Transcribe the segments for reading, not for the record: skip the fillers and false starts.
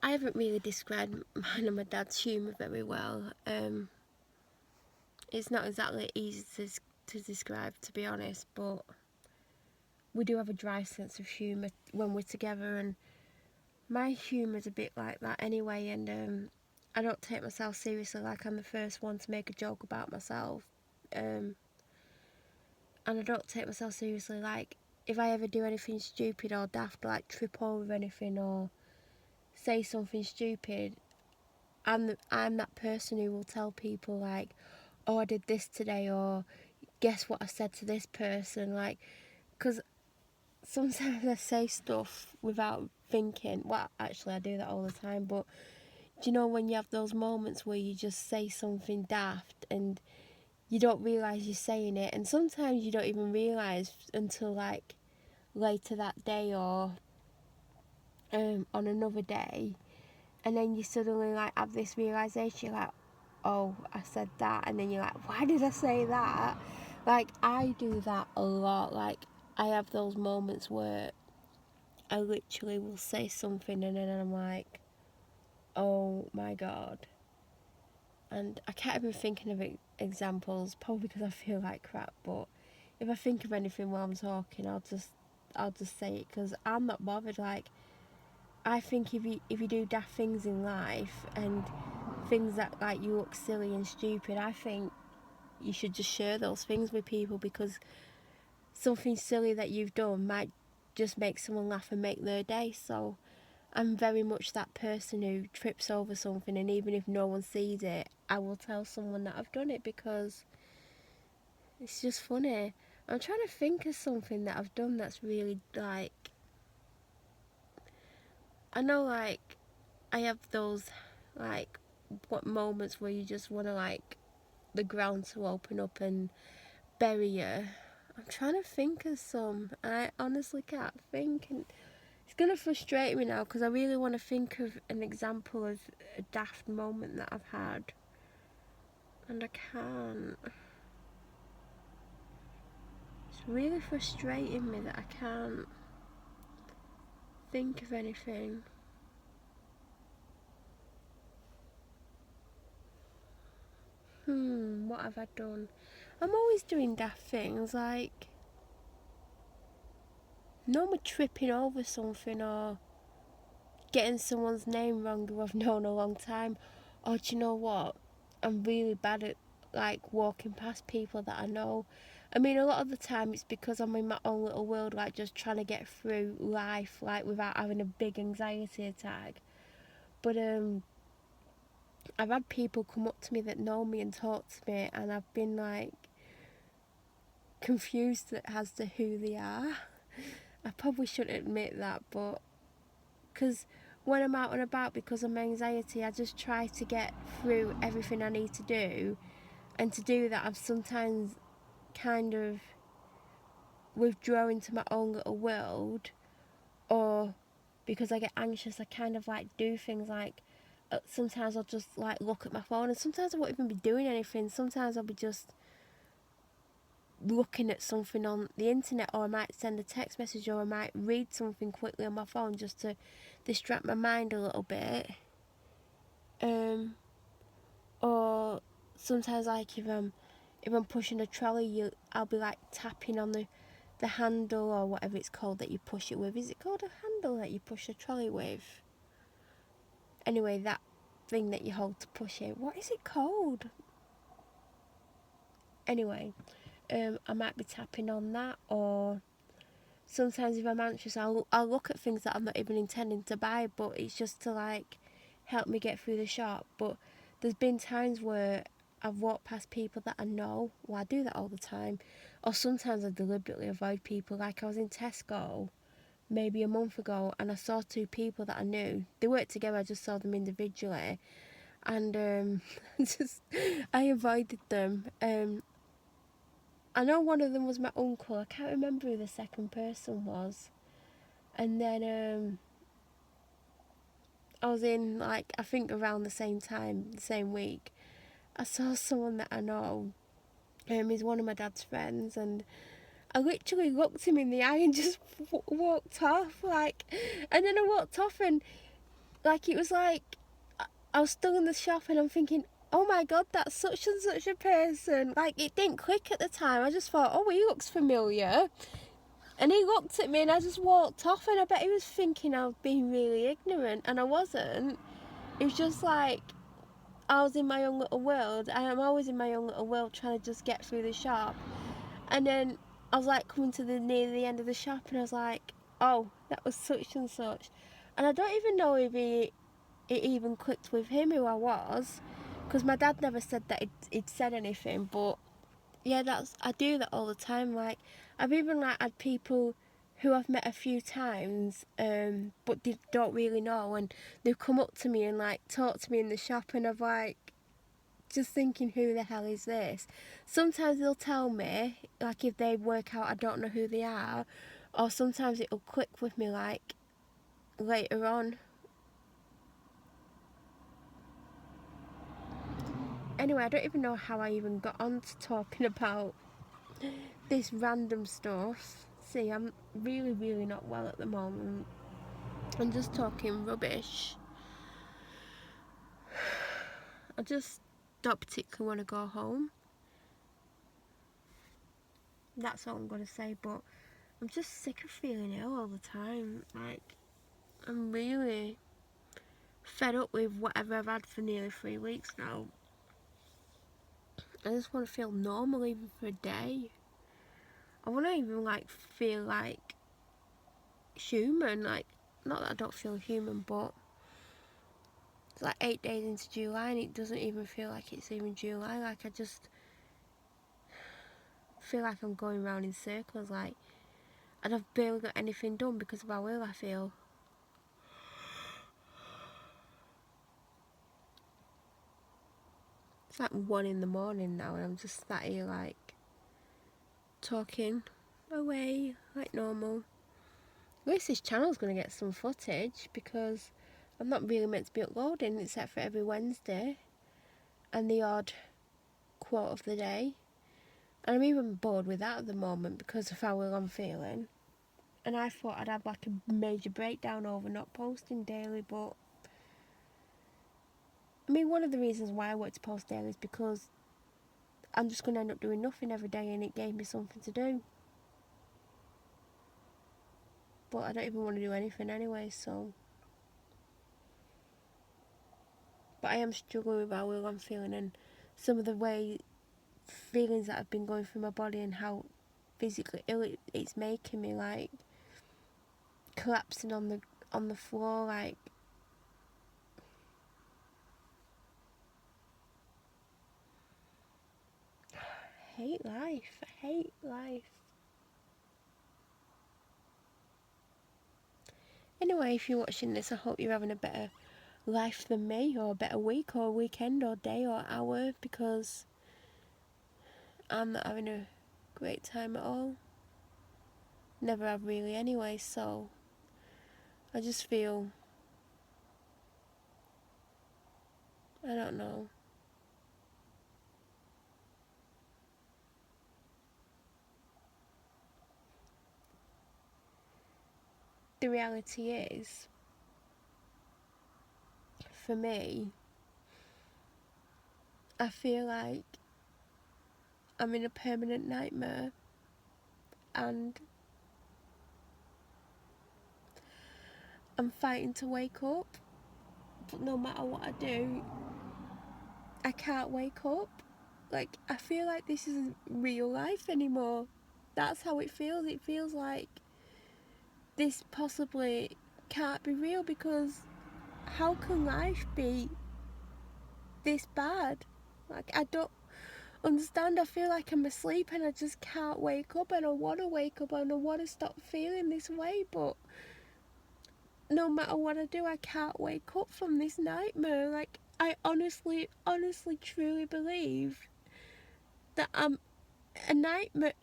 I haven't really described mine and my dad's humour very well. It's not exactly easy to describe, to be honest, but we do have a dry sense of humour when we're together, and my humour's a bit like that anyway, and I don't take myself seriously. Like, I'm the first one to make a joke about myself, and I don't take myself seriously. Like, if I ever do anything stupid or daft, like trip over anything or say something stupid, I'm that person who will tell people, like, oh, I did this today, or guess what I said to this person, like, because sometimes I say stuff without thinking. Well, actually, I do that all the time, but do you know when you have those moments where you just say something daft and you don't realise you're saying it, and sometimes you don't even realise until, like, later that day or on another day, and then you suddenly, like, have this realisation, you're like, oh, I said that, and then you're like, why did I say that? Like, I do that a lot. Like, I have those moments where I literally will say something and then I'm like, oh my god. And I can't even think of examples, probably because I feel like crap, but if I think of anything while I'm talking, I'll just say it, because I'm not bothered. Like, I think if you do daft things in life and things that, like, you look silly and stupid, I think you should just share those things with people, because something silly that you've done might just make someone laugh and make their day. So I'm very much that person who trips over something, and even if no one sees it, I will tell someone that I've done it, because it's just funny. I'm trying to think of something that I've done that's really, like, I know, like, I have those, like, what moments where you just want to, like, the ground to open up and bury you. I'm trying to think of some, and I honestly can't think, and it's gonna frustrate me now because I really want to think of an example of a daft moment that I've had, and I can't. It's really frustrating me that I can't think of anything. What have I done? I'm always doing daft things, like normally tripping over something or getting someone's name wrong who I've known a long time. Or do you know what? I'm really bad at, like, walking past people that I know. I mean, a lot of the time it's because I'm in my own little world, like, just trying to get through life, like, without having a big anxiety attack. But I've had people come up to me that know me and talk to me, and I've been, like, confused as to who they are. I probably shouldn't admit that, but because when I'm out and about, because of my anxiety, I just try to get through everything I need to do, and to do that I've sometimes kind of withdraw into my own little world, or because I get anxious I kind of, like, do things like sometimes I'll just, like, look at my phone, and sometimes I won't even be doing anything. Sometimes I'll be just looking at something on the internet, or I might send a text message, or I might read something quickly on my phone just to distract my mind a little bit. Or sometimes, like, if I'm pushing a trolley, I'll be, like, tapping on the handle or whatever it's called that you push it with. Is it called a handle that you push a trolley with? Anyway, that thing that you hold to push it. What is it called? Anyway, I might be tapping on that, or sometimes if I'm anxious, I'll look at things that I'm not even intending to buy, but it's just to, like, help me get through the shop. But there's been times where I've walked past people that I know. Well, I do that all the time. Or sometimes I deliberately avoid people. Like, I was in Tesco maybe a month ago, and I saw two people that I knew. They worked together, I just saw them individually. And just I avoided them. I know one of them was my uncle. I can't remember who the second person was. And then I was in, like, I think around the same time, the same week, I saw someone that I know. He's one of my dad's friends, and I literally looked him in the eye and just walked off, like, and then I walked off, and Like, it was like, I was still in the shop and I'm thinking, oh my god, that's such and such a person. Like, it didn't click at the time. I just thought, oh, he looks familiar. And he looked at me and I just walked off, and I bet he was thinking I was being really ignorant, and I wasn't. It was just like, I was in my own little world. I am always in my own little world trying to just get through the shop. And then I was like coming to the near the end of the shop and I was like, oh, that was such and such. And I don't even know if it even clicked with him who I was, because my dad never said that he'd said anything. But yeah, I do that all the time. Like, I've even like had people who I've met a few times, but they don't really know, and they've come up to me and like talked to me in the shop, and I've like just thinking, who the hell is this? Sometimes they'll tell me, like if they work out I don't know who they are, or sometimes it'll click with me like later on. Anyway, I don't even know how I even got on to talking about this random stuff. See, I'm really, really not well at the moment. I'm just talking rubbish. I just don't particularly want to go home. That's all I'm going to say, but I'm just sick of feeling ill all the time. Like, I'm really fed up with whatever I've had for nearly 3 weeks now. I just want to feel normal even for a day. I want to even like feel like human. Like, not that I don't feel human, but it's like 8 days into July and it doesn't even feel like it's even July. Like, I just feel like I'm going round in circles. Like, and I've barely got anything done because of how ill I feel. It's like 1 in the morning now and I'm just sat here like talking away like normal. At least this channel's going to get some footage, because I'm not really meant to be uploading except for every Wednesday and the odd quote of the day. And I'm even bored with that at the moment because of how ill I'm feeling. And I thought I'd have like a major breakdown over not posting daily, but I mean, one of the reasons why I want to post daily is because I'm just going to end up doing nothing every day and it gave me something to do. But I don't even want to do anything anyway, so. But I am struggling with how ill I'm feeling and some of the feelings that have been going through my body and how physically ill it's making me, like collapsing on the floor, like. I hate life. I hate life. Anyway, if you're watching this, I hope you're having a better life than me, or a better week, or weekend, or day, or hour, because I'm not having a great time at all. Never have really anyway, so I just feel, I don't know. The reality is, for me, I feel like I'm in a permanent nightmare, and I'm fighting to wake up, but no matter what I do, I can't wake up. Like, I feel like this isn't real life anymore. That's how it feels. It feels like this possibly can't be real, because how can life be this bad? Like, I don't understand. I feel like I'm asleep and I just can't wake up, and I want to wake up and I want to stop feeling this way, but no matter what I do, I can't wake up from this nightmare. Like, I honestly, truly believe that I'm a nightmare,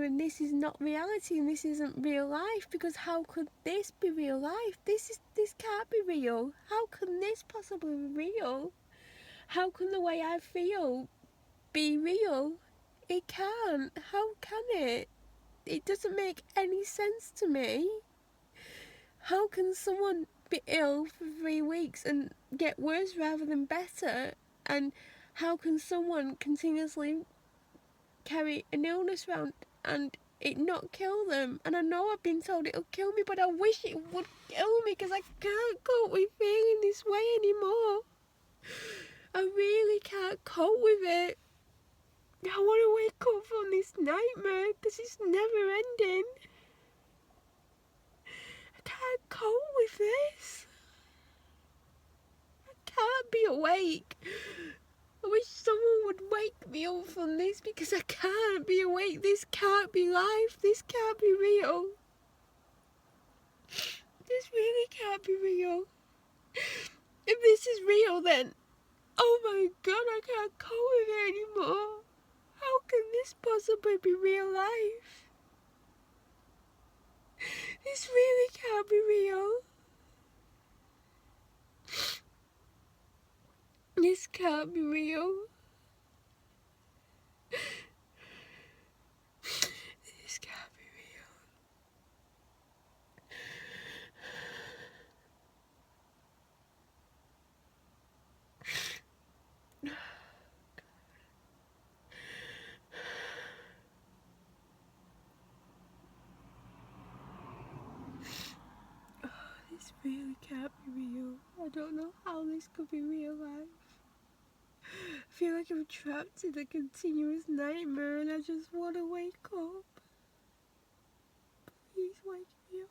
and this is not reality, and this isn't real life, because how could this be real life? This can't be real. How can this possibly be real? How can the way I feel be real? It can't. How can it? It doesn't make any sense to me. How can someone be ill for 3 weeks and get worse rather than better? And how can someone continuously carry an illness around and it not kill them? And I know I've been told it'll kill me, but I wish it would kill me because I can't cope with feeling this way anymore. I really can't cope with it. I want to wake up from this nightmare because it's never ending. I can't cope with this. I can't be awake. I wish someone would wake me up from this because I can't be awake. This can't be life. This can't be real. This really can't be real. If this is real, then oh my god, I can't cope with it anymore. How can this possibly be real life? This really can't be real. This can't be real. This can't be real. This really can't be real. I don't know how this could be real life. I feel like I'm trapped in a continuous nightmare and I just want to wake up. Please wake me up.